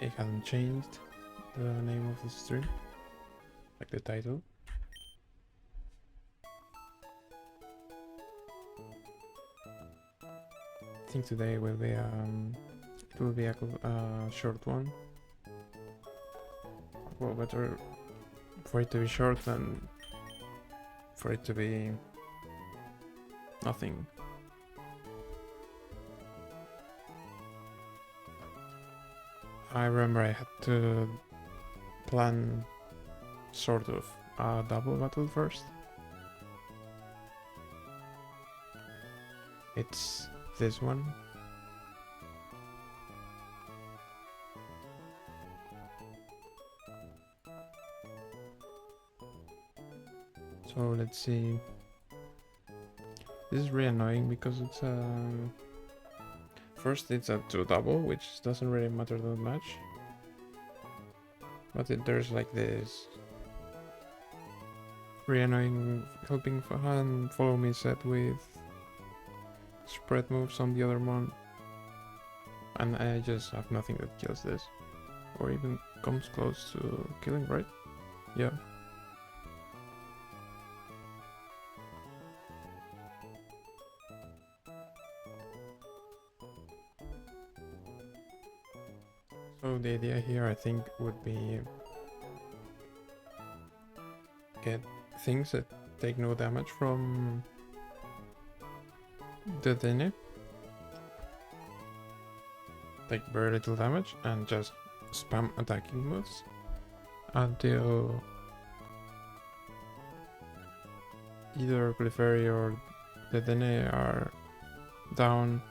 I hadn't changed the name of the stream, like the title. I think today will be it will be a short one. Well, better for it to be short than for it to be nothing. I remember I had to plan sort of a double battle first. It's this one. So let's see. This is really annoying because it's first it's a 2 double, which doesn't really matter that much. But there's like this really annoying helping hand follow me set with spread moves on the other one. And I just have nothing that kills this. Or even comes close to killing, right? Yeah. So the idea here, I think, would be get things that take no damage from the Dene, take very little damage, and just spam attacking moves until either Clefairy or the Dene are down.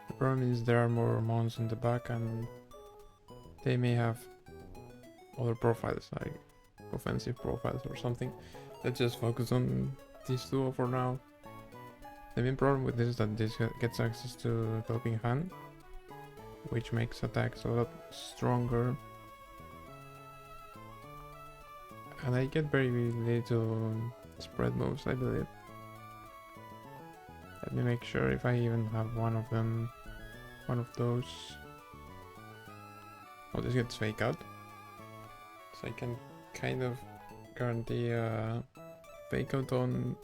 The problem is there are more mons in the back and they may have other profiles, like offensive profiles or something. Let's just focus on these two for now. The main problem with this is that this gets access to Helping Hand, which makes attacks a lot stronger. And I get very little spread moves, I believe. Let me make sure if I even have one of them. One of those. Oh, this gets fake out. So I can kind of guarantee a fake out on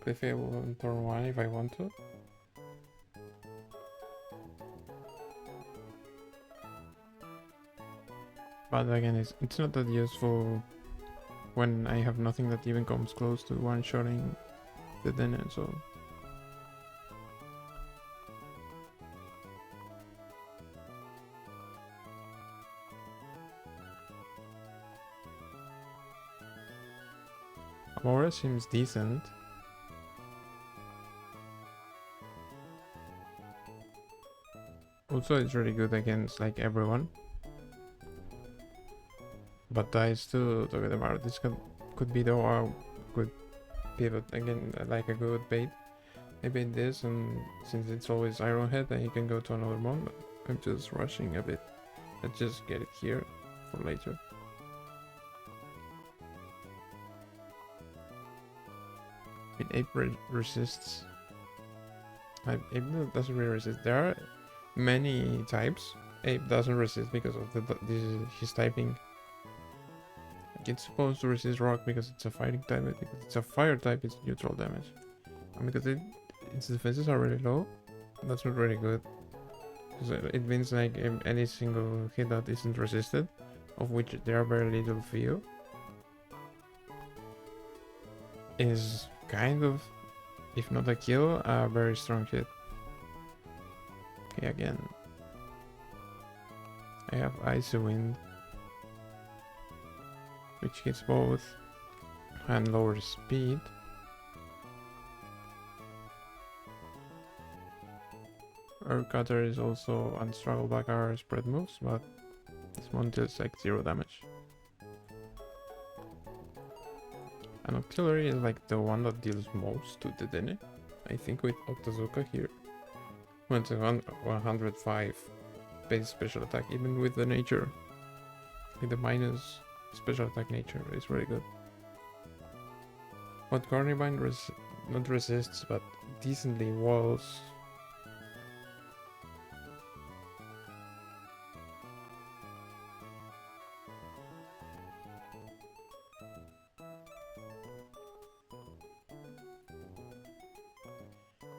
Clefairy on turn 1 if I want to. But again, it's not that useful when I have nothing that even comes close to one-shotting the Dene, so... Aurora seems decent. Also, it's really good against like everyone. But dies to Togedemaru. This could be the good pivot again, like a good bait. I bait this, and since it's always Iron Head, then you can go to another one. But I'm just rushing a bit. Let's just get it here for later. Ape resists. Ape doesn't really resist. There are many types. Ape doesn't resist because of this is his typing. It's supposed to resist rock because it's a fighting type, but because it's a fire type, it's neutral damage. And because its defenses are really low, that's not really good. So it means like any single hit that isn't resisted, of which there are very little few, is kind of, if not a kill, a very strong hit. Okay, again. I have Icy Wind, which gets both and lowers speed. Earth Cutter is also on struggle back our spread moves, but this one deals like 0 damage. And Auxiliary is like the one that deals most to the Dene. I think with Octozuka here. Went to 105 base special attack, even with the nature. Like the minus special attack nature is really good. What Carnivine not resists, but decently walls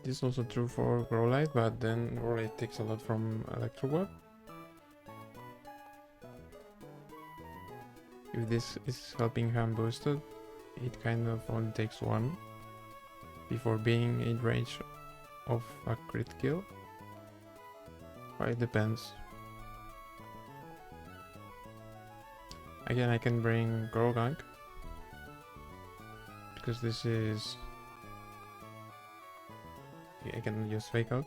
This is also true for Grow Light, but then Grow Light takes a lot from Electro Web. If this is helping hand boosted, it kind of only takes one before being in range of a crit kill. Well, it depends. Again, I can bring Grogunk because this is... I can just fake out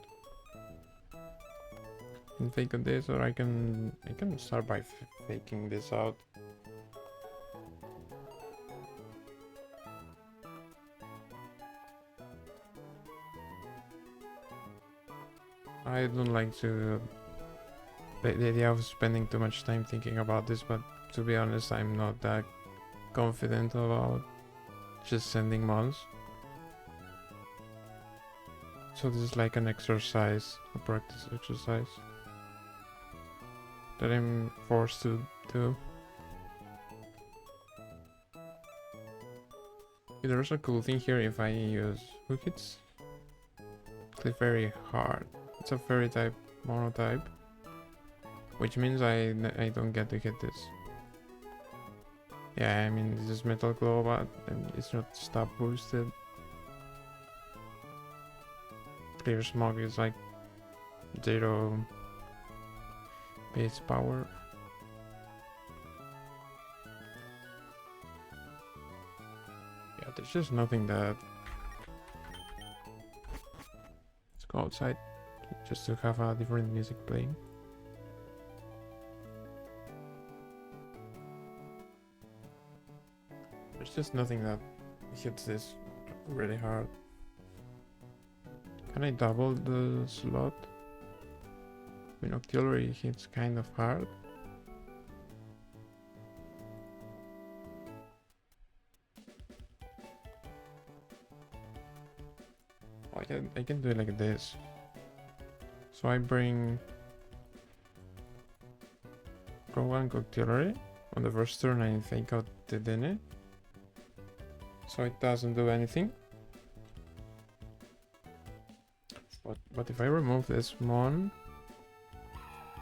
and fake out this, or I can start by faking this out. I don't like to the idea of spending too much time thinking about this, but to be honest, I'm not that confident about just sending mons. So this is like an exercise, a practice exercise that I'm forced to do. There's a cool thing here if I use hook hits. It's very hard. It's a fairy type monotype, which means I don't get to hit this. Yeah, I mean this is Metal Glow, but it's not stab boosted. Clear Smog is like 0 base power. Yeah, there's just nothing that... Let's go outside just to have a different music playing. There's just nothing that hits this really hard. Can I double the slot? I mean, Octillery hits kind of hard. Oh, I can do it like this. So I bring Rowan Octillery on the first turn. I fake out the Dene, so it doesn't do anything. But if I remove this Mon,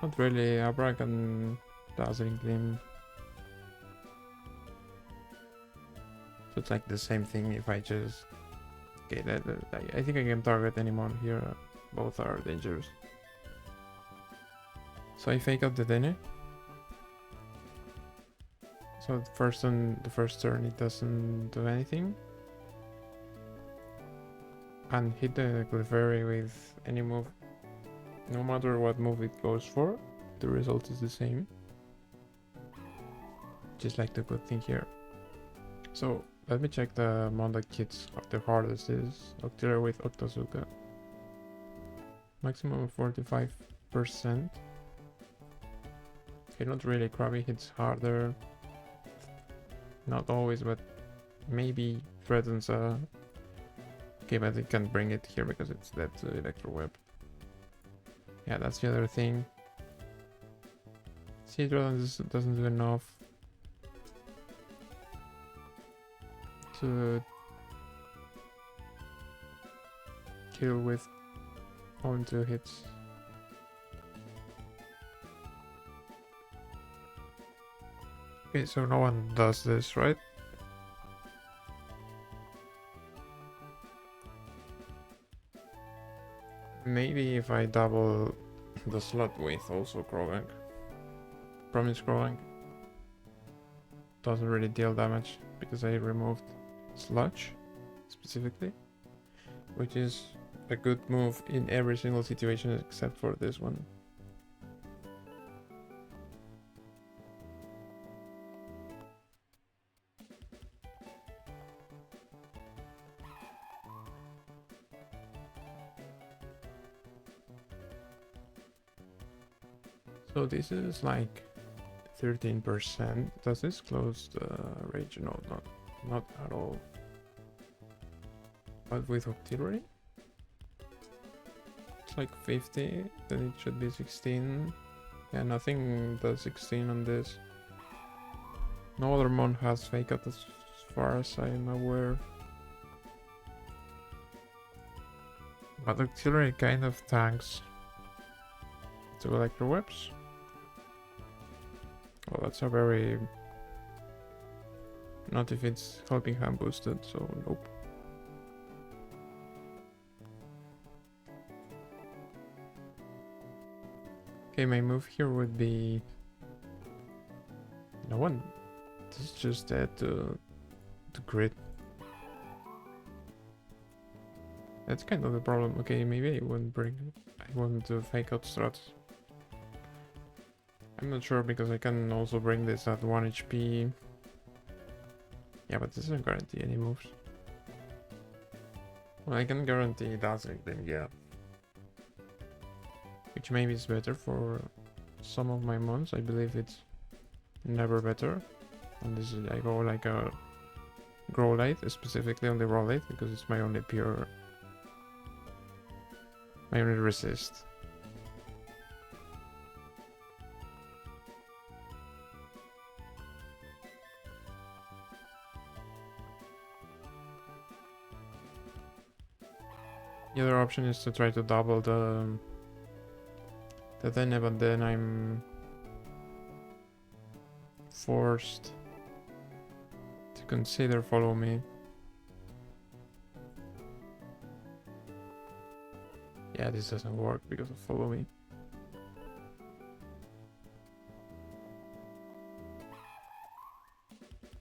not really. Abra can Dazzling Gleam. So it's like the same thing if I just... Okay, I think I can target any Mon here. Both are dangerous. So I fake out the Dene. So the first turn it doesn't do anything. And hit the Clefairy with any move. No matter what move it goes for, the result is the same. Just like the good thing here. So let me check the mon that hits the hardest is Octillery with Octazooka. Maximum of 45%. Okay, not really. Krabby hits harder. Not always, but maybe threatens a... Okay, but it can bring it here because it's that Electro Web. Yeah, that's the other thing. Seedron doesn't do enough to kill with only 2 hits. Okay, so no one does this, right? Maybe if I double the slot with also Growing. Promise Growing doesn't really deal damage because I removed Sludge specifically, which is a good move in every single situation except for this one. So this is like 13%. Does this close the rage? No, not at all. But with Octillery, it's like 50, then it should be 16. Yeah, nothing does 16 on this. No other mon has fake out as far as I am aware. But auxiliary kind of tanks to electro webs. Well, that's a very... Not if it's helping hand boosted, so nope. Okay, my move here would be... No one. This is just dead to grid. That's kind of the problem. Okay, maybe I wouldn't do fake out strats. I'm not sure because I can also bring this at 1 HP. Yeah, but this doesn't guarantee any moves. Well, I can guarantee dazzling, then yeah. Which maybe is better for some of my mons. I believe it's never better. And this is, I go like a grow light, specifically on the raw light, because it's my only pure... my only resist. The other option is to try to double the Dene, but then I'm forced to consider follow me. Yeah, this doesn't work because of follow me.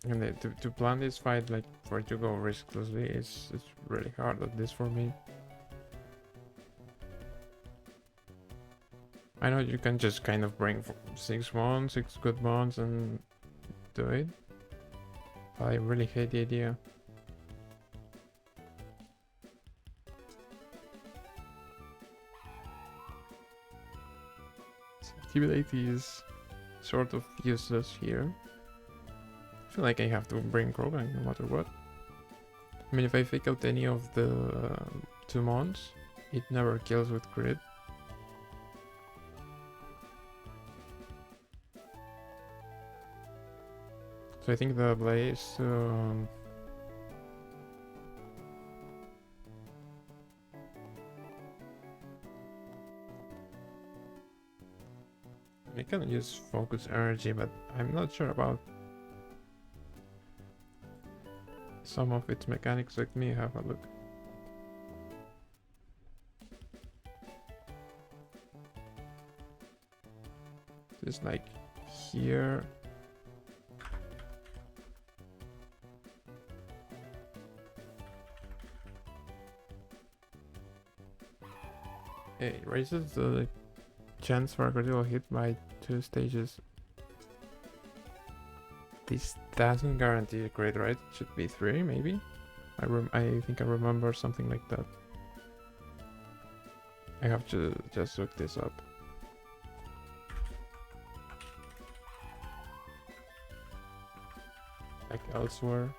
And to plan this fight, like for it to go risklessly, it's really hard at this for me. I know you can just kind of bring 6 good mons and do it. But I really hate the idea. Activity is sort of useless here. I feel like I have to bring Krogan no matter what. I mean, if I fake out any of the 2 mons, it never kills with crit. So I think the play is to... I can use focus energy, but I'm not sure about some of its mechanics. Let me have a look. Just like here. It raises the chance for a critical hit by 2 stages. This doesn't guarantee a crit, right? It should be 3, maybe? I think I remember something like that. I have to just look this up. Like elsewhere.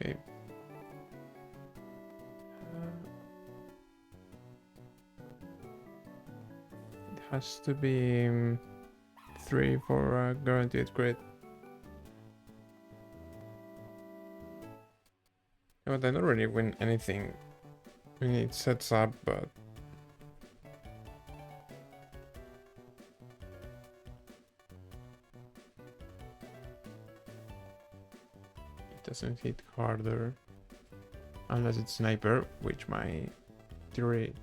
Okay. It has to be 3 for a guaranteed crit. But I don't really win anything when it sets up, but it doesn't hit harder unless it's sniper, which my theory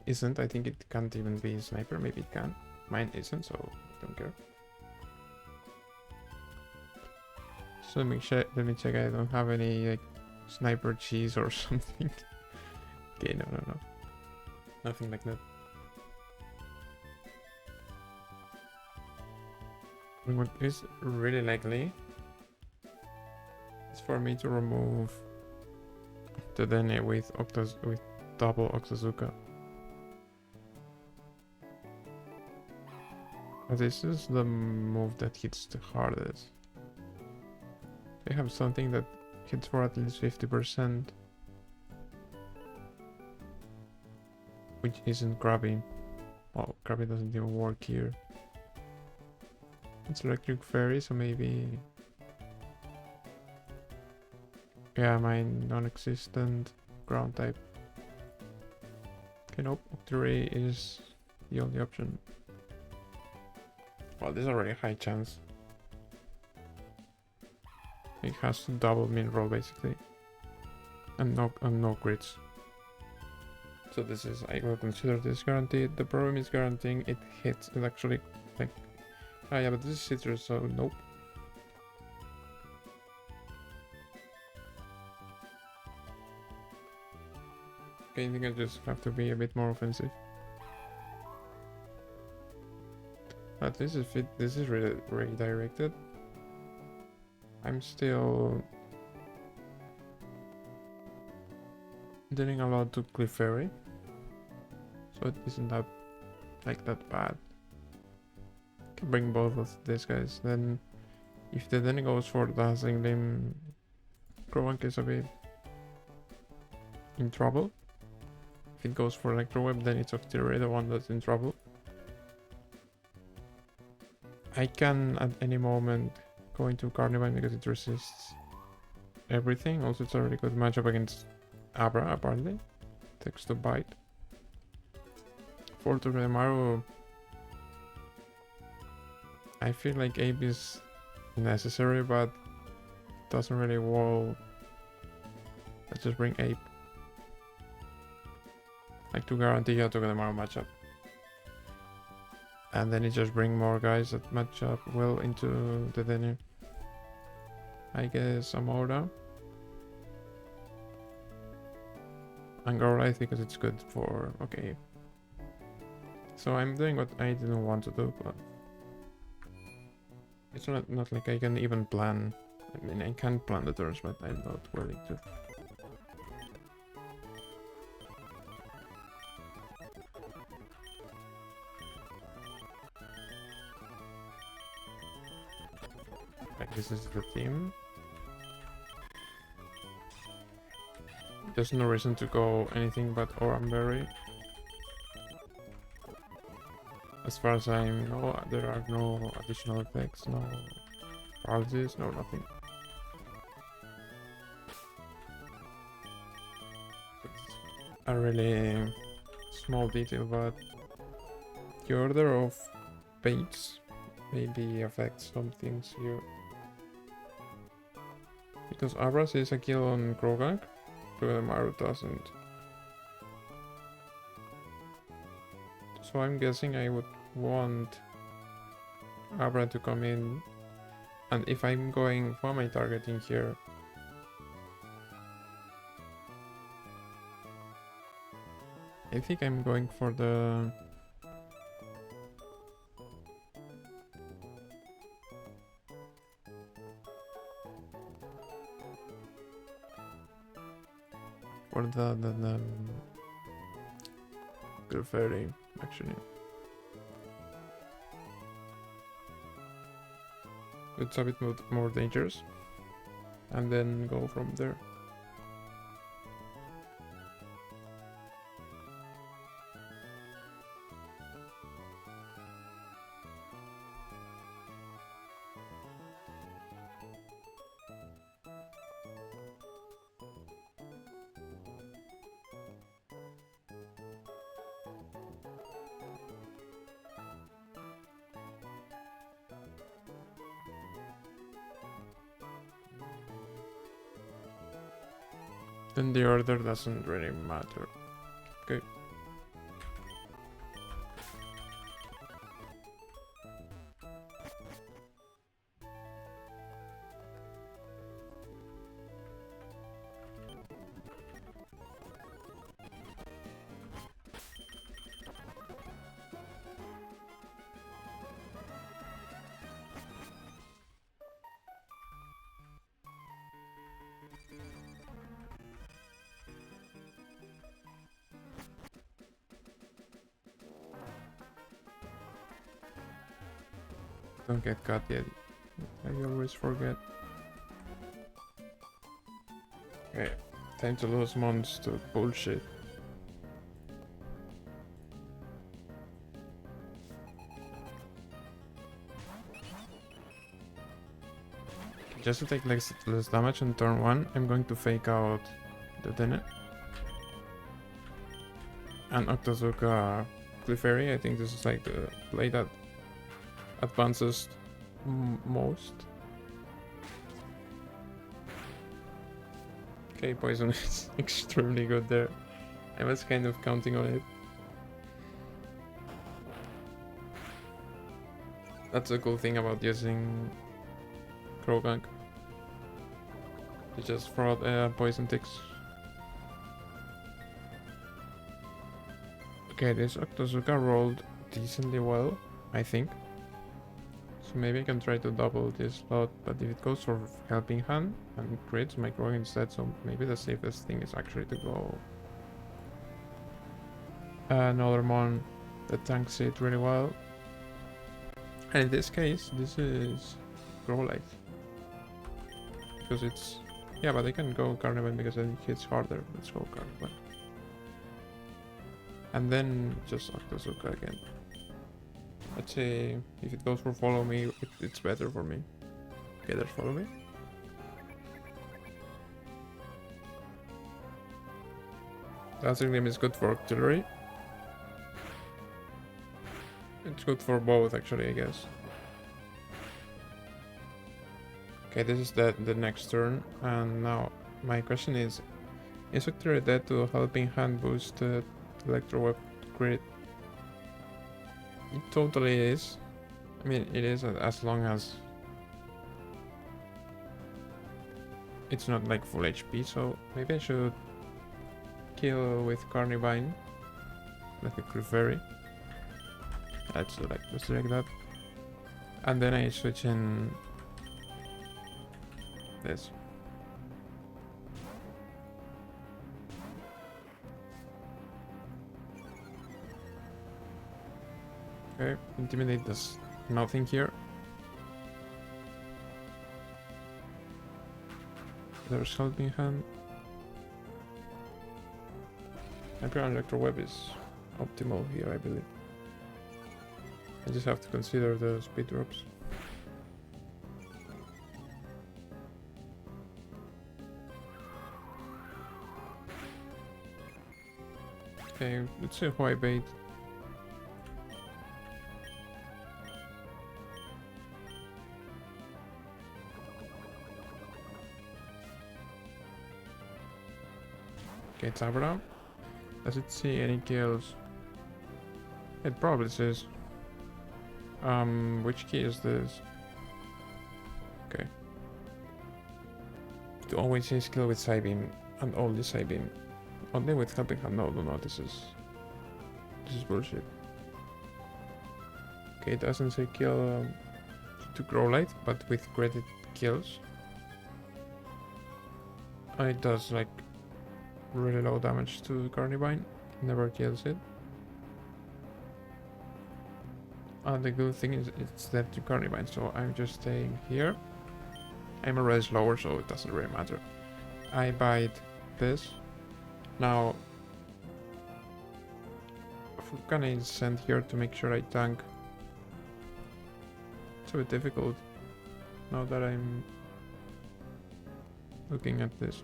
isn't. I think it can't even be sniper. Maybe it can. Mine isn't, so I don't care. So let me check. I don't have any like sniper cheese or something. Okay, no. Nothing like that. What is really likely is for me to remove the Dene with double Octazuka. This is the move that hits the hardest. They have something that hits for at least 50%. Which isn't Krabby. Well, Krabby doesn't even work here. It's electric fairy, so maybe... Yeah, my non-existent ground type. Okay, nope. Octillery is the only option. Well, there's already a high chance. It has to double min roll basically. And no crits. So this is, I will consider this guaranteed. The problem is guaranteeing it hits. It actually, like... Ah yeah, but this is citrus, so nope. Okay, I think I just have to be a bit more offensive. But this is really redirected. I'm still dealing a lot to Clefairy, so it isn't that that bad. Can bring both of these guys. Then, if the then goes for Dazzling Limb, Kroank is a bit in trouble. If it goes for Electro Web, then it's Octillery, the one that's in trouble. I can at any moment go into Carnivine because it resists everything. Also, it's a really good matchup against Abra, apparently. Takes to bite. For Togedemaru, I feel like Ape is necessary, but doesn't really wall. Let's just bring Ape. Like to guarantee a Togedemaru matchup. And then it just bring more guys that match up well into the venue. I guess Amora. And Gorlight because it's good for... Okay. So I'm doing what I didn't want to do, but... It's not like I can even plan. I mean, I can plan the turns, but I'm not willing to. Like, this is the team. There's no reason to go anything but Oranberry. As far as I know, there are no additional effects, no paralysis, no nothing. It's a really small detail, but the order of paints maybe affects some things here. Because Abras is a kill on Krogank, but Maru doesn't. So I'm guessing I would want Abra to come in, and if I'm going for my targeting here, I think I'm going for the Clefairy, actually. It's a bit more dangerous, and then go from there. Then the order doesn't really matter. Okay. Don't get caught yet. I always forget. Okay, time to lose mons to bullshit. just to take less damage on turn 1, I'm going to fake out the Dene. And Octazooka Clefairy, I think this is like the play that advances most. Okay, Poison is extremely good there. I was kind of counting on it. That's a cool thing about using Croagunk. You just fraud poison ticks. Okay, this Octazooka rolled decently well, I think. So maybe I can try to double this slot, but if it goes for Helping Hand and crits my Croagunk instead, so maybe the safest thing is actually to go another mon that tanks it really well. And in this case, this is Growlite. Because it's... Yeah, but I can go Carnival because it hits harder. Let's go Carnival. And then just Octazooka again. Let's say if it goes for Follow Me, it's better for me. Okay, there's Follow Me. Dancing Limb is good for Artillery. It's good for both, actually, I guess. Okay, this is the next turn, and now my question is Artillery dead to Helping Hand boost Electro Web crit? It totally is. I mean, it is as long as it's not like full HP, so maybe I should kill with Carnivine, like a Clefairy. Let's do like that. And then I switch in this. Okay, Intimidate does nothing here. There's Helping Hand. Hyperion Electro Web is optimal here, I believe. I just have to consider the speed drops. Okay, let's see why bait. Okay, Tabra. Does it see any kills? It probably says. Which key is this? Okay. It always says kill with Psybeam and only Psybeam. Only with Helping Hand. No, this is bullshit. Okay, it doesn't say kill to Growlite, but with credit kills. And it does like really low damage to Carnivine. Never kills it. And the good thing is it's dead to Carnivine, so I'm just staying here. I'm already slower, so it doesn't really matter. I bite this. Now, who can I send here to make sure I tank? It's a bit difficult now that I'm looking at this.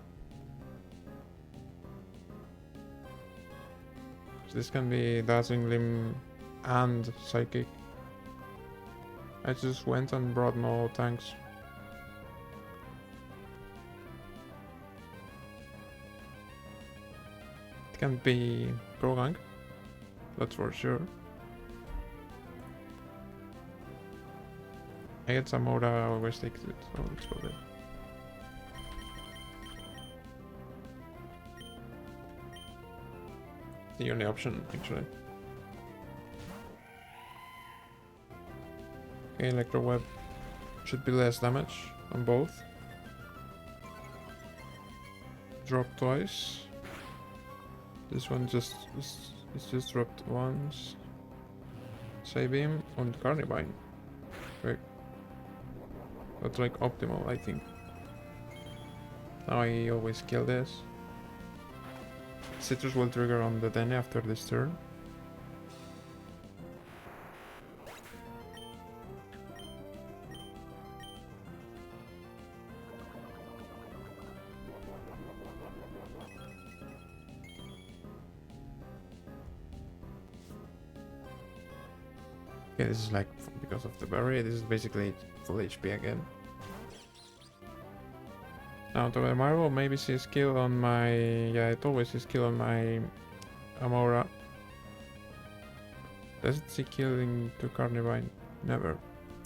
So this can be Dazzling Limb and Psychic. I just went and brought more tanks. It can be Croagunk, that's for sure. I get some Aura, always takes it, so let's go there. The only option, actually. Okay, Electro Web should be less damage on both. Drop twice. This one just it's just dropped once. Psybeam on Carnivine. Okay. That's like optimal, I think. Now I always kill this. Citrus will trigger on the Dene after this turn. Okay, this is like because of the berry. This is basically full HP again. Now to the marvel, maybe see skill on my... Yeah, it always sees skill on my Amora. Does it see killing to Carnivine? Never.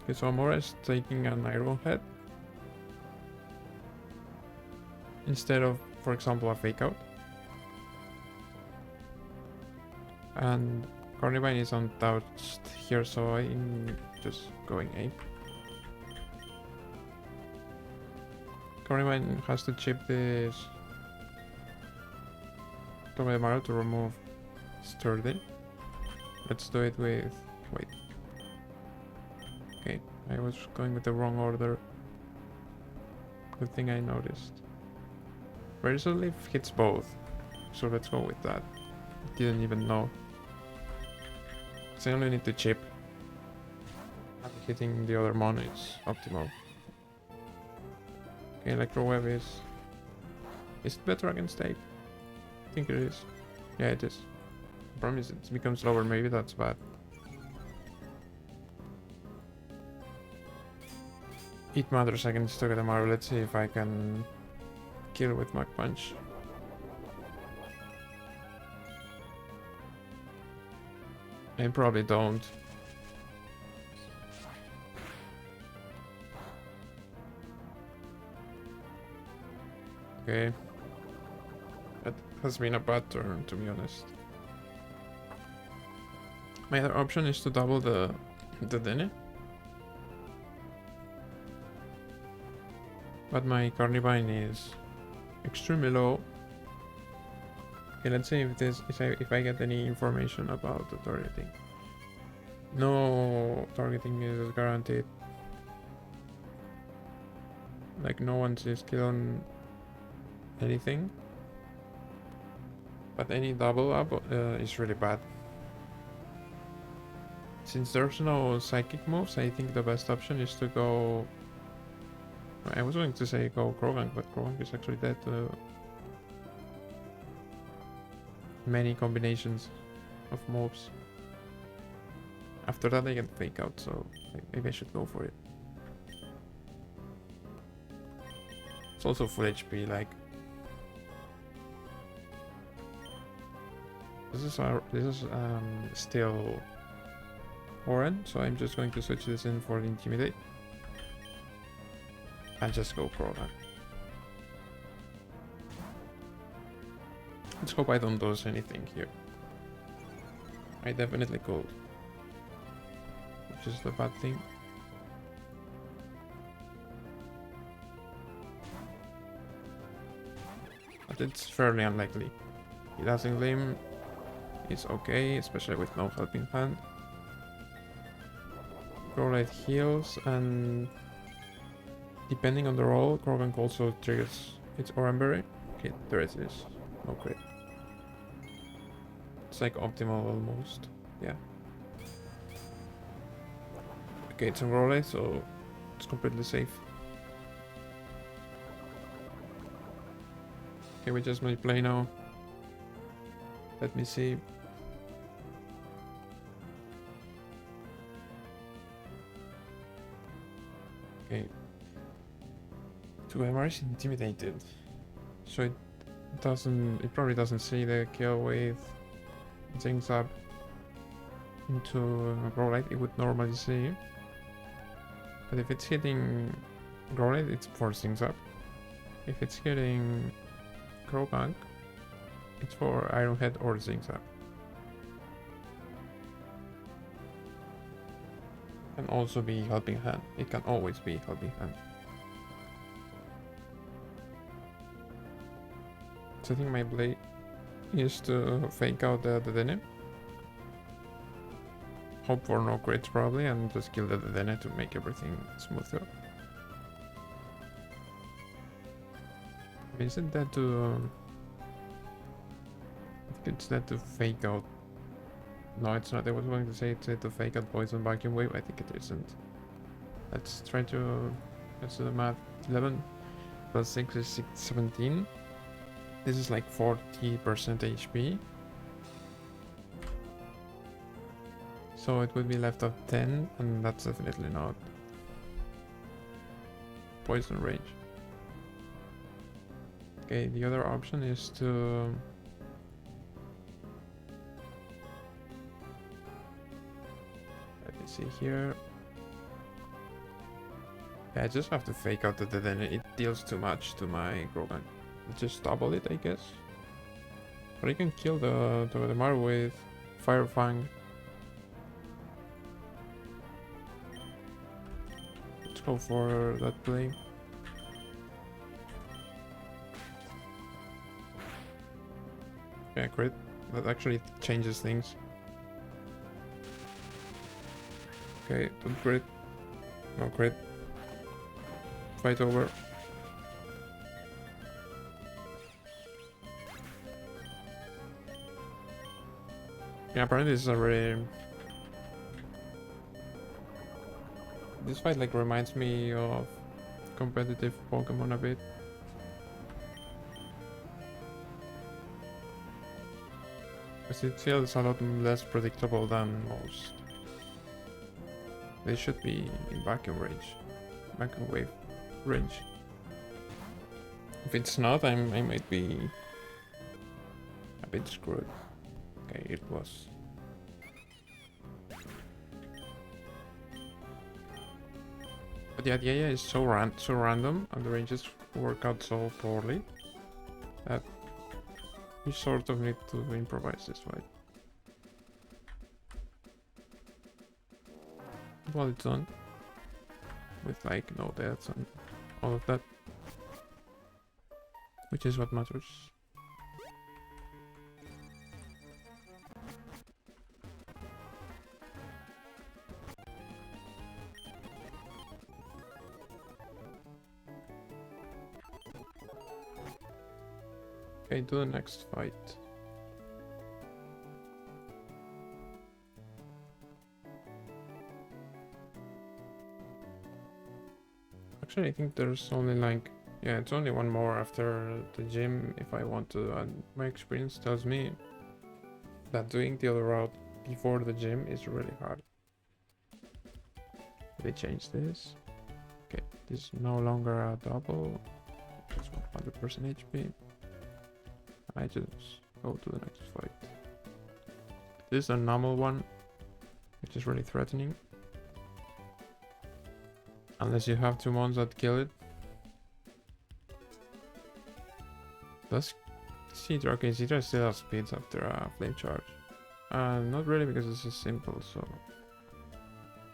Okay, so Amora is taking an Iron Head instead of, for example, a Fake Out. And Carnivine is untouched here, so I'm just going ape. Carnivine has to chip this Togedemaru to remove Sturdy. Let's do it with... Wait. Okay, I was going with the wrong order. Good thing I noticed. Razor Leaf hits both, so let's go with that. Didn't even know. So I only need to chip. And hitting the other mon is optimal. Okay, Electro Web is... Is it better against ape? I think it is. Yeah, it is. The problem is it becomes slower, maybe that's bad. It matters against Togedemaru. Let's see if I can kill with Mach Punch. I probably don't. Okay. That has been a bad turn, to be honest. My other option is to double the Dene. But my Carnivine is extremely low. Okay, let's see if I get any information about the targeting. No targeting is guaranteed. Like no one sees kill on anything. But any double up is really bad. Since there's no psychic moves, I think the best option is to go... I was going to say go Krogan, but Krogan is actually dead to many combinations of mobs. After that I get Fake Out, so maybe I should go for it. It's also full HP, like... This is still Oren, so I'm just going to switch this in for the Intimidate. And just go Krogan. Let's hope I don't lose anything here. I definitely could. Which is the bad thing. But it's fairly unlikely. Dazzling Limb is okay, especially with no helping hand. Growlithe heals, and depending on the roll, Krogan also triggers its Oranberry. Okay, there it is. No crit. It's like optimal almost. Yeah. Okay, it's on Growlithe, so it's completely safe. Okay, we just might play now. Let me see. Okay. 2MR is intimidated. So it probably doesn't see the kill with Zings up into Growlithe. It would normally see. But if it's hitting Growlithe, it's for Zings up. If it's hitting Croagunk, it's for Iron Head or Zings up. Can also be Helping Hand. It can always be Helping Hand. So I think my play is to Fake Out the Dene. Hope for no crits probably, and just kill the Dene to make everything smoother. Isn't that to... I think it's that to Fake Out. No, it's not. I was going to say it's to Fake Out Poison Vacuum Wave. I think it isn't. Let's try to... Let's do the math. 11 plus 6 is 17. This is like 40% HP. So it would be left of 10, and that's definitely not poison range. Okay, the other option is to let me see here. Yeah, I just have to fake out that then it deals too much to my Grogan. Just double it, I guess. But I can kill the Mar with Fire Fang. Let's go for that play. Yeah, crit. That actually changes things. Okay, don't crit. No crit. Fight over. Yeah, apparently this is a very... This fight like reminds me of competitive Pokemon a bit. Because it feels a lot less predictable than most. They should be in vacuum range. Vacuum wave range. If it's not, I might be a bit screwed. Okay, it was. But yeah, the AI is so random, and the ranges work out so poorly that you sort of need to improvise this fight. Well, it's done. With like no deaths and all of that. Which is what matters. Okay, do the next fight. Actually, I think there's only like... Yeah, it's only one more after the gym if I want to, and my experience tells me that doing the other route before the gym is really hard. They changed this. Okay, this is no longer a double. It's 100% HP. I just go to the next fight. This is a normal one, which is really threatening. Unless you have two mons that kill it. Does Cedra? Okay, Cedra still has speeds after a flame charge. Not really, because this is simple, so...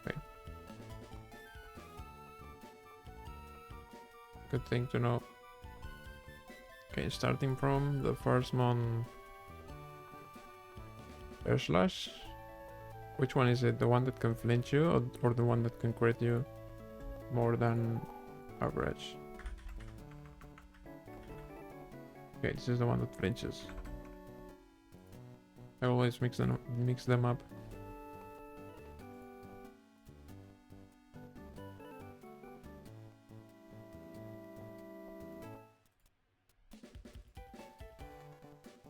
Okay. Good thing to know. Okay, starting from the first mon... Air Slash. Which one is it? The one that can flinch you, or the one that can crit you more than average? Okay, this is the one that flinches. I always mix them up.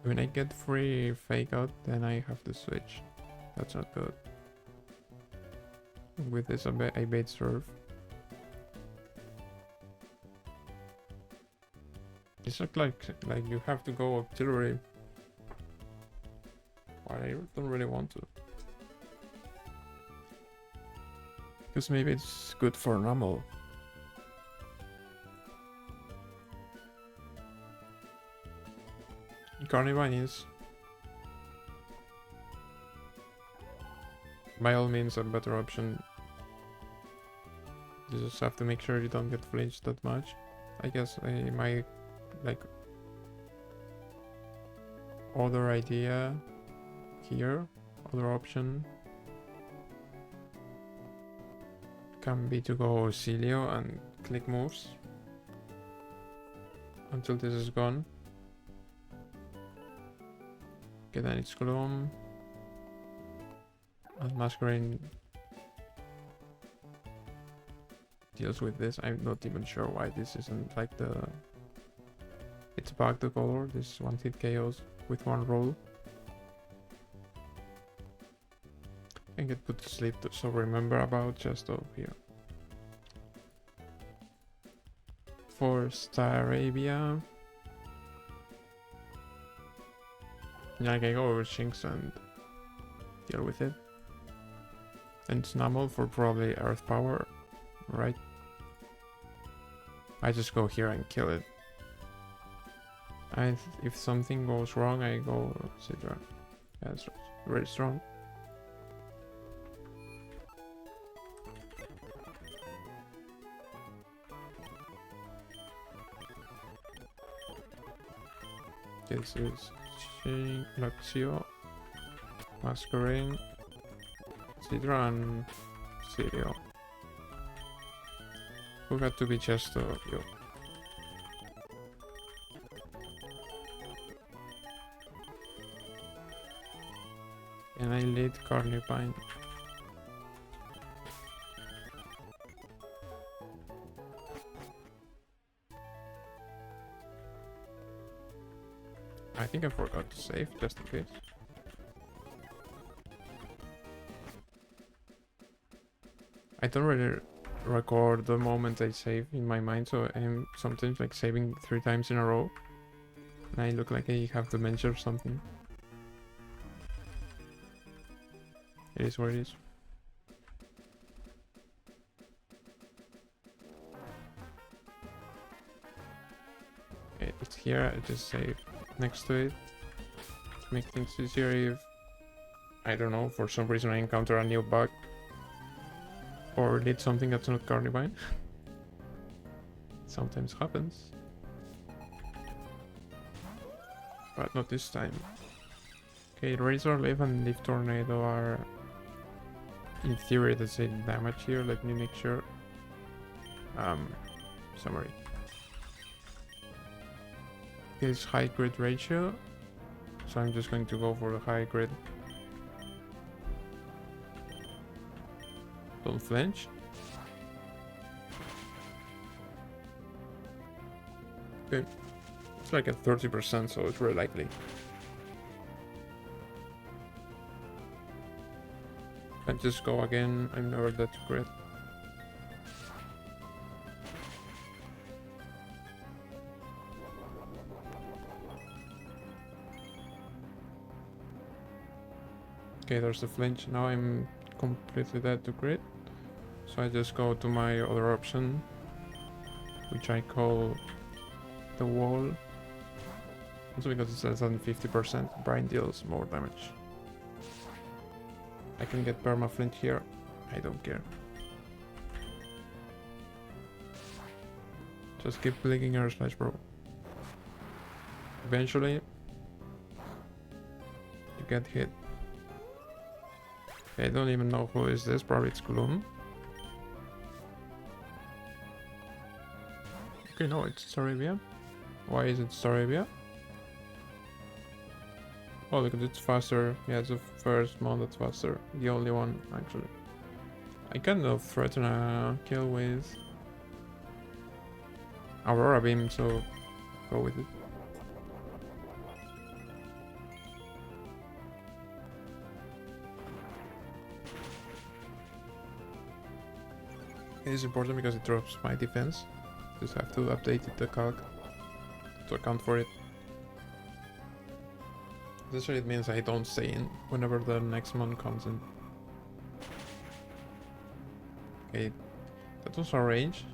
When I get free fake out, then I have to switch. That's not good. With this, I bait surf. It's not like you have to go artillery. But I don't really want to. Because maybe it's good for normal. Carnivine is by all means a better option. You just have to make sure you don't get flinched that much. I guess my like other idea here, other option can be to go Celio and click moves until this is gone. Okay, then it's Gloom and Masquerade deals with this. I'm not even sure why this isn't like the... It's back to color, this one hit KOs with one roll. I can get put to sleep, so remember about just over here. For Starabia, yeah, I can go over Shinx and deal with it. And Snubble for probably Earth Power, right? I just go here and kill it. If something goes wrong, I go Sidra. That's very strong. This is Luxio, Masquerain, Sidra, and Sirio. Who got to be just yo. And I lead Carnivine. I think I forgot to save, just in case. I don't really record the moment I save in my mind, so I'm sometimes like saving 3 times in a row. And I look like I have dementia or something. It is what it is. Okay, it's here, I just save next to it. To make things easier if, I don't know, for some reason I encounter a new bug. Or did something that's not Carnivine. Sometimes happens. But not this time. Okay, Razor Leaf and Leaf Tornado are in theory the same damage here. Let me make sure. Summary. It's high crit ratio, so I'm just going to go for the high crit. Don't flinch. Okay, it's like at 30%, so it's very likely. And just go again. I'm never that crit. Okay, there's the flinch. Now I'm completely dead to crit. So I just go to my other option, which I call the wall. Also because it's less than 50%, Brine deals more damage. I can get permaflint here. I don't care. Just keep clicking air slash, bro. Eventually, you get hit. I don't even know who is this. Probably it's Gloom. Okay, no, it's Staravia. Why is it Staravia? Oh, because it's faster. Yeah, it's the first one that's faster. The only one, actually. I kind of threaten a kill with Aurora Beam, so go with it. It is important because it drops my defense. Just have to update the calc to account for it. Essentially it means I don't stay in whenever the next one comes in. Okay, that was our range.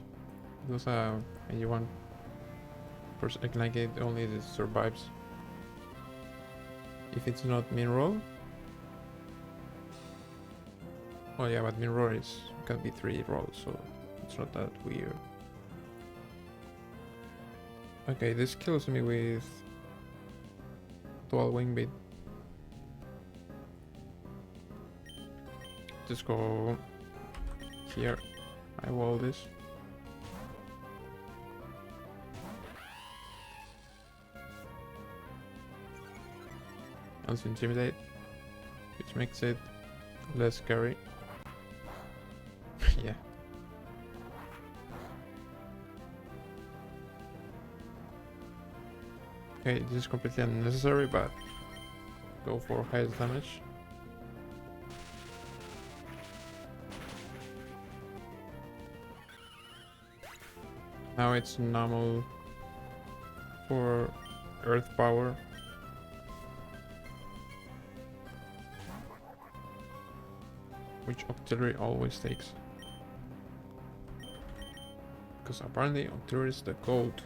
It was a 81%, like it only survives if it's not mineral. Oh yeah, but mineral can be 3 rolls, so it's not that weird. Okay, this kills me with dual wing beat. Just go here. I wall this. Also intimidate, which makes it less scary. Yeah. Okay, this is completely unnecessary, but go for highest damage. Now it's normal for earth power. Which auxiliary always takes. Because apparently auxiliary is the code.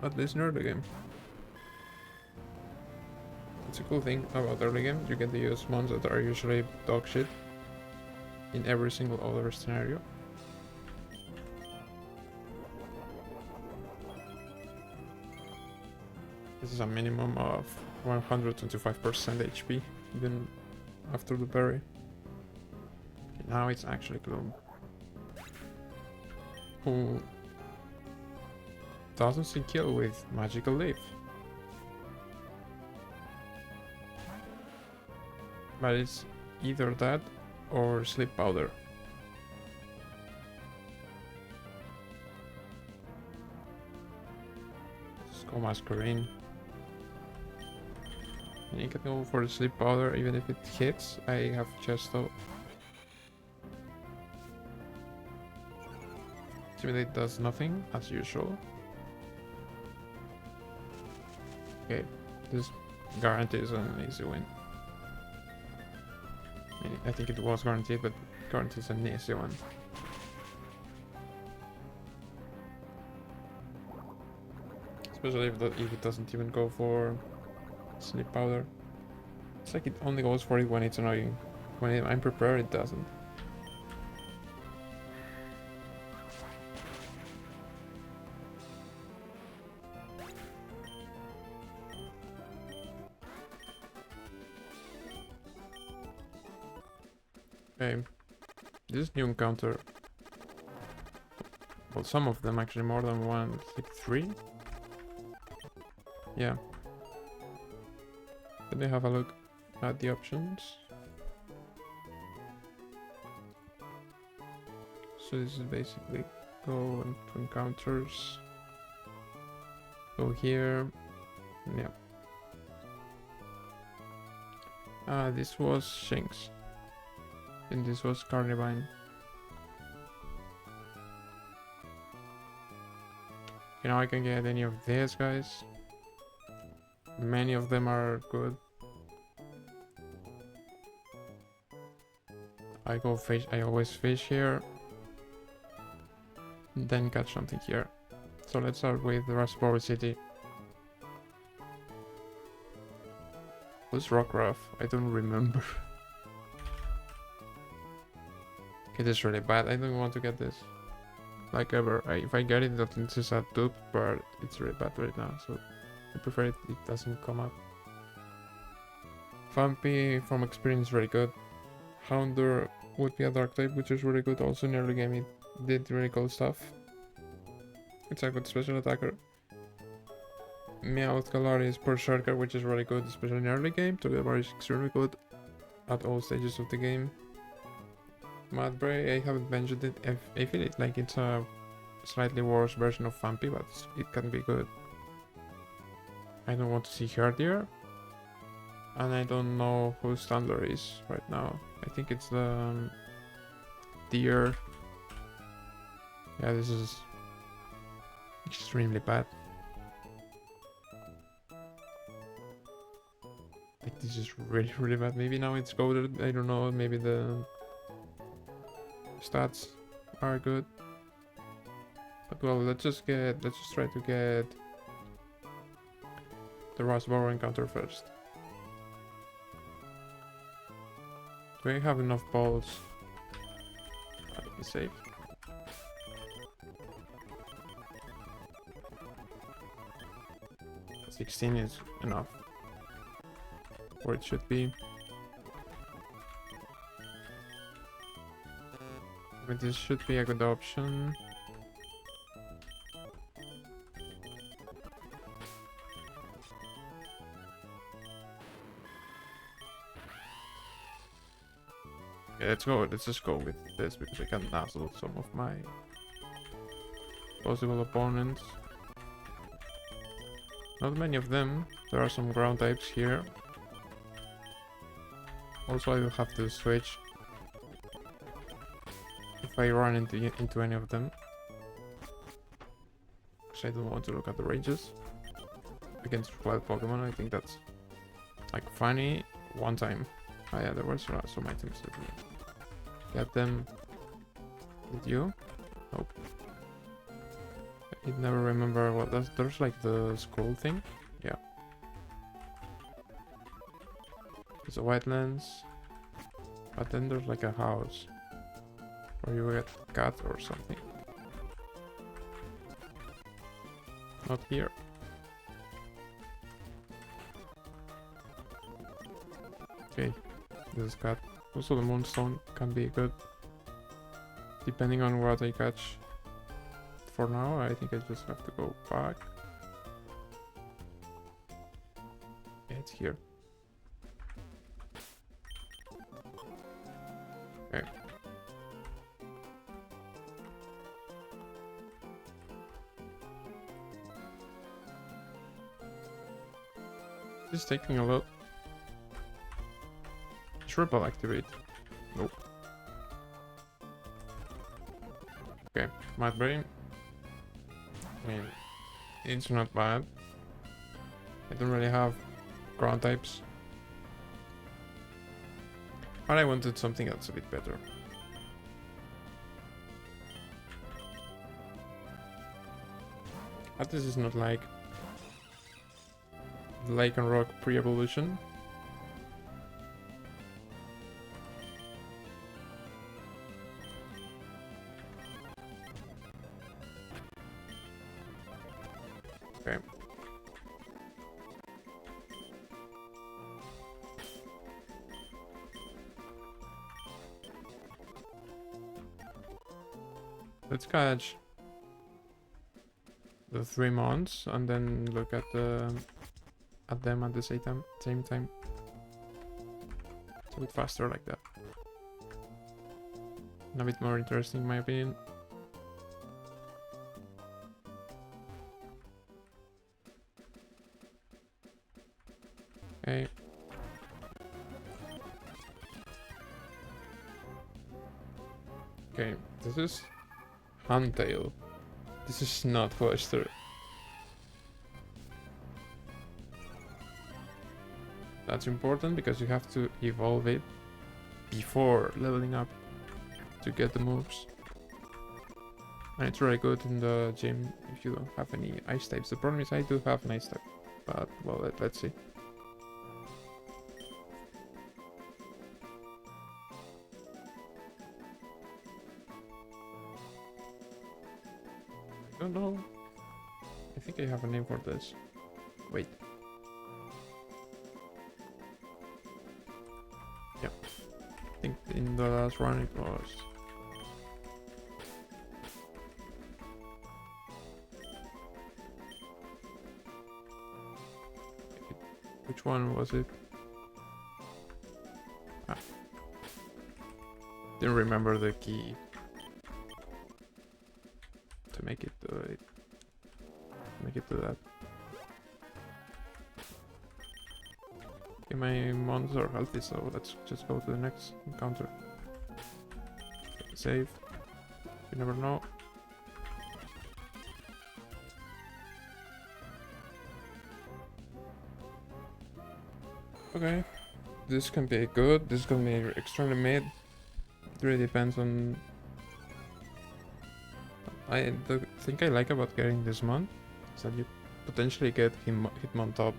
At least in early game. It's a cool thing about early game. You get to use mons that are usually dog shit in every single other scenario. This is a minimum of 125% HP, even after the berry. Okay, now it's actually Gloom, who doesn't see kill with Magical Leaf. But it's either that or Sleep Powder. Let's go Masquerade. You can go for the Sleep Powder even if it hits. I have Chesto. Intimidate does nothing, as usual. Okay, this guarantees an easy win. I think it was guaranteed, but guarantees an easy one. Especially if it doesn't even go for Sleep Powder. It's like it only goes for it when it's annoying. When I'm prepared, it doesn't. Okay, this new encounter. Well, some of them actually, more than one. Like 3? Yeah. Let me have a look at the options. So this is basically go into encounters. Go here. Yeah. This was Shinx. And this was Carnivine. You know, I can get any of these guys. Many of them are good. I go fish. I always fish here. Then catch something here. So let's start with the Raspberry City. Who's Rockruff? I don't remember. Okay, this is really bad. I don't want to get this. Like ever. If I get it, that is a dupe, but it's really bad right now. So I prefer it doesn't come up. Vampy from experience really good. Houndour would be a dark type, which is really good. Also in early game it did really cool stuff. It's a good special attacker. Meowth Galari is Berserker, which is really good, especially in early game. Togedemaru is extremely good at all stages of the game. Mudbray, I haven't mentioned it. I feel it like it's a slightly worse version of Vampy, but it can be good. I don't want to see Herdier. And I don't know who Standler is right now. I think it's the deer. Yeah, this is extremely bad. Like, this is really, really bad. Maybe now it's coded. I don't know. Maybe the stats are good. But well, let's just try to get the Raspberry encounter first. Do I have enough balls? I'll be safe. $16 is enough. Where it should be. But this should be a good option. Okay, let's go. Let's just go with this because I can dazzle some of my possible opponents. Not many of them. There are some ground types here. Also, I will have to switch if I run into any of them. because I don't want to look at the ranges against wild Pokemon. I think that's like funny one time. Oh yeah, there were some items that we get them. Did you? Nope. I never remember what there's like the scroll thing. Yeah. There's a wetlands. But then there's like a house where you get cat or something. Not here. Okay, this is cat. Also the moonstone can be good depending on what I catch. For now, I think I just have to go back. Yeah, it's here. Okay. This is taking a lot. Triple activate. Nope. Okay, Mad Brain. I mean, it's not bad. I don't really have ground types. But I wanted something that's a bit better. But this is not like the Lake and Rock pre-evolution. Okay. Let's catch the 3 months and then look at them at the same time. It's a bit faster like that. And a bit more interesting in my opinion. Okay. Okay, this is Huntail. This is not Cloyster. That's important because you have to evolve it before leveling up to get the moves. And it's really good in the gym if you don't have any ice types. The problem is I do have an ice type, but well, let's see. I don't know. I think I have a name for this. Wait. Yeah. I think in the last run it was... Which one was it? Ah. Didn't remember the key to make it do it. Make it do that. Okay, my mons are healthy, so let's just go to the next encounter. Save. You never know. Okay, this can be good, this can be extremely mid. It really depends on... The thing I like about getting this mon is that you potentially get Hitmon top.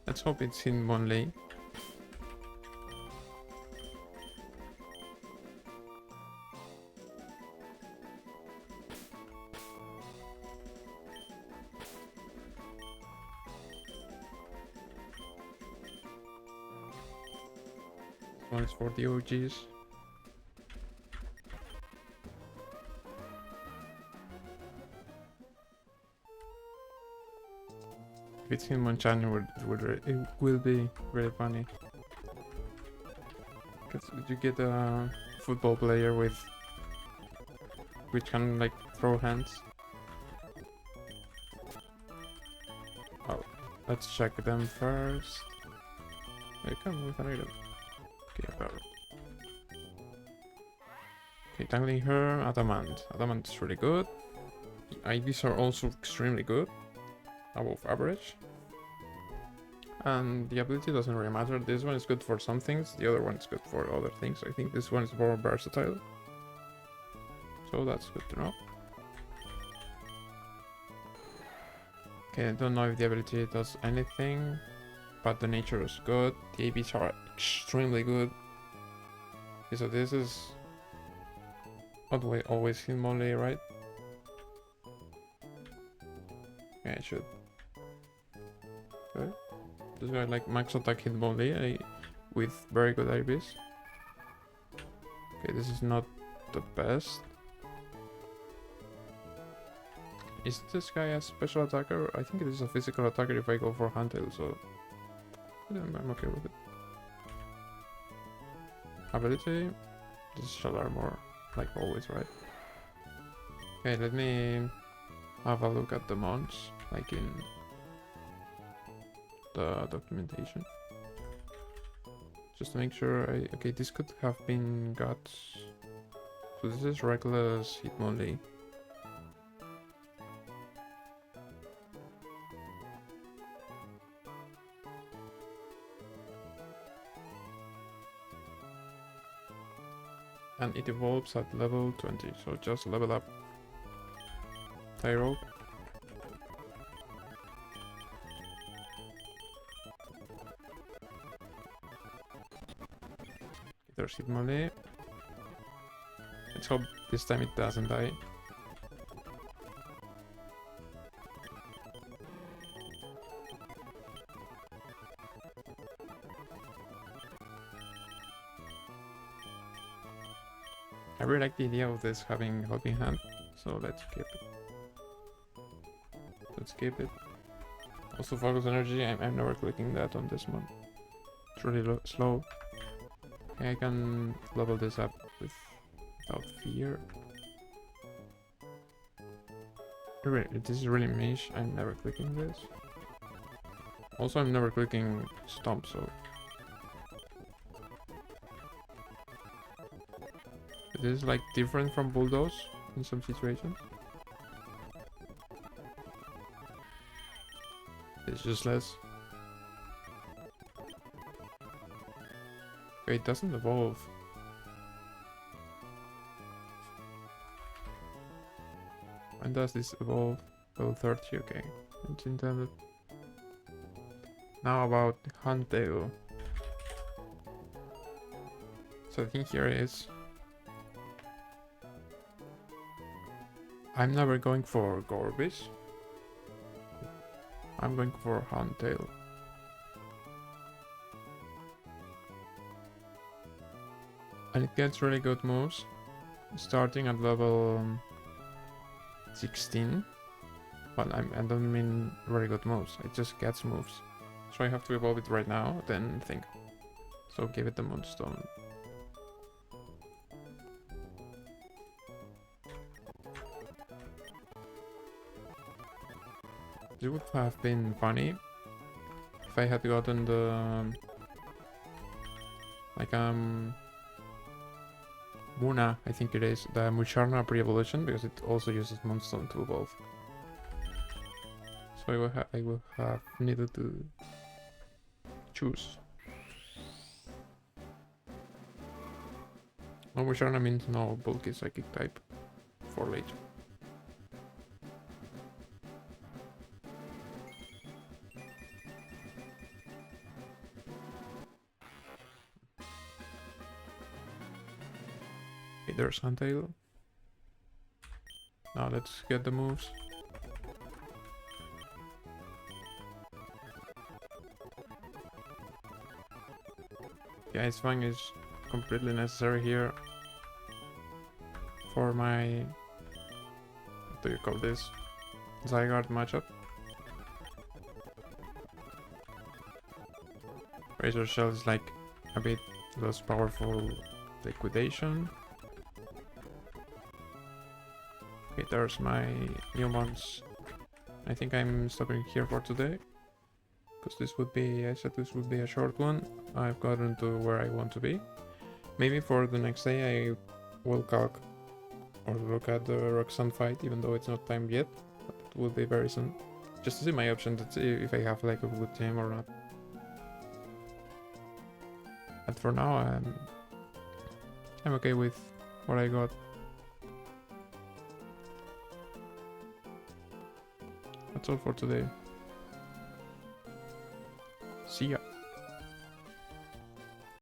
Let's hope it's in one lane. This one is for the OGs. If it's Hitmonchan, it will be really funny. Cause you get a football player which can like throw hands. Oh, let's check them first. They come with an item. Okay, power. Okay, tangling her, Adamant. Adamant is really good. The IVs are also extremely good, above average. And the ability doesn't really matter. This one is good for some things, the other one is good for other things. I think this one is more versatile. So that's good to know. Okay, I don't know if the ability does anything, but the nature is good. The ABs are extremely good. Okay, so this is always Hitmonlee, right? Yeah, I should. Okay. This guy like max attack Hitmonlee with very good IVs. Okay, this is not the best. Is this guy a special attacker? I think it is a physical attacker if I go for Handtail, so I'm okay with it. Ability, this is shell armor, like always, right? Okay, let me have a look at the mons, like in the documentation. Just to make sure okay, this could have been got. So this is reckless Hitmonlee. And it evolves at level 20, so just level up Tyrope. There's Hitmonlee. Let's hope this time it doesn't die. I really like the idea of this having helping hand, so let's keep it. Let's keep it. Also focus energy, I'm never clicking that on this one. It's really slow. Okay, I can level this up without fear. This is really niche, I'm never clicking this. Also, I'm never clicking stomp, so... This is like different from bulldoze in some situations. It's just less. Okay, it doesn't evolve. When does this evolve? Level 30, okay. It's intended. Now about Handtail. So the thing here is... I'm never going for Gorbis. I'm going for Handtail. And it gets really good moves. Starting at level 16. Well, I don't mean very good moves. It just gets moves. So I have to evolve it right now, then think. So give it the Moonstone. It would have been funny if I had gotten the like Muna, I think it is, the Musharna pre-evolution, because it also uses Moonstone to evolve. So I will have needed to choose. No Musharna means no bulky psychic type for later. There's Handtail. Now let's get the moves. Yeah, Ice Fang is completely necessary here for my, what do you call this, Zygarde matchup. Razor Shell is like a bit less powerful liquidation. Okay, there's my new ones. I think I'm stopping here for today. Because this would be, I said this would be a short one. I've gotten to where I want to be. Maybe for the next day I will calc or look at the Roxanne fight, even though it's not timed yet. But it will be very soon. Just to see my options, to see if I have like a good team or not. But for now, I'm okay with what I got. That's all for today.